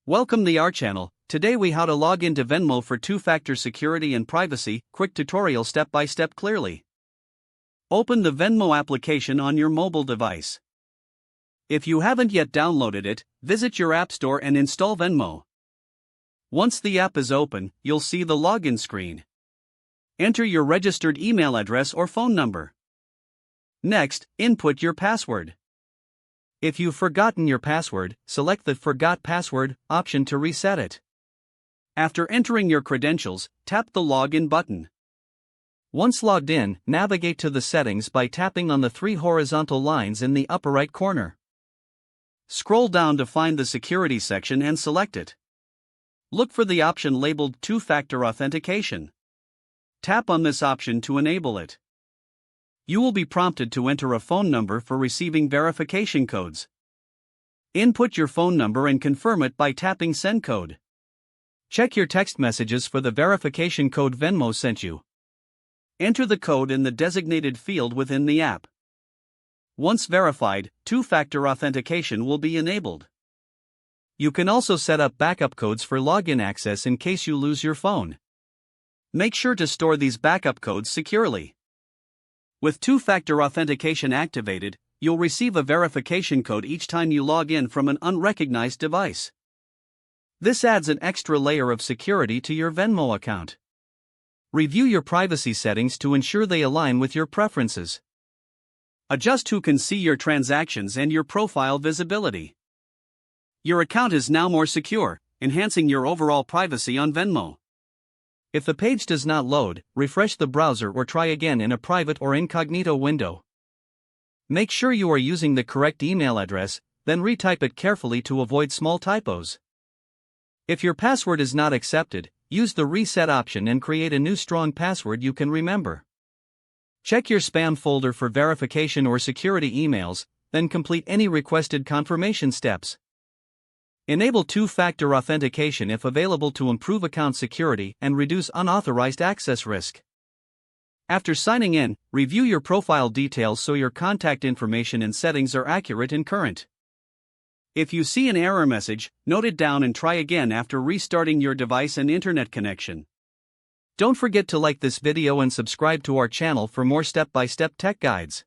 Welcome to our channel. Today we how to log into Venmo for two-factor security and privacy. Quick tutorial step by step clearly. Open the Venmo application on your mobile device. If you haven't yet downloaded it, visit your app store and install Venmo. Once the app is open, you'll see the login screen. Enter your registered email address or phone number. Next, input your password. If you've forgotten your password, select the Forgot Password option to reset it. After entering your credentials, tap the Login button. Once logged in, navigate to the settings by tapping on the three horizontal lines in the upper right corner. Scroll down to find the Security section and select it. Look for the option labeled Two-Factor Authentication. Tap on this option to enable it. You will be prompted to enter a phone number for receiving verification codes. Input your phone number and confirm it by tapping Send Code. Check your text messages for the verification code Venmo sent you. Enter the code in the designated field within the app. Once verified, two-factor authentication will be enabled. You can also set up backup codes for login access in case you lose your phone. Make sure to store these backup codes securely. With two-factor authentication activated, you'll receive a verification code each time you log in from an unrecognized device. This adds an extra layer of security to your Venmo account. Review your privacy settings to ensure they align with your preferences. Adjust who can see your transactions and your profile visibility. Your account is now more secure, enhancing your overall privacy on Venmo. If the page does not load, refresh the browser or try again in a private or incognito window. Make sure you are using the correct email address, then retype it carefully to avoid small typos. If your password is not accepted, use the reset option and create a new strong password you can remember. Check your spam folder for verification or security emails, then complete any requested confirmation steps. Enable two-factor authentication if available to improve account security and reduce unauthorized access risk. After signing in, review your profile details so your contact information and settings are accurate and current. If you see an error message, note it down and try again after restarting your device and internet connection. Don't forget to like this video and subscribe to our channel for more step-by-step tech guides.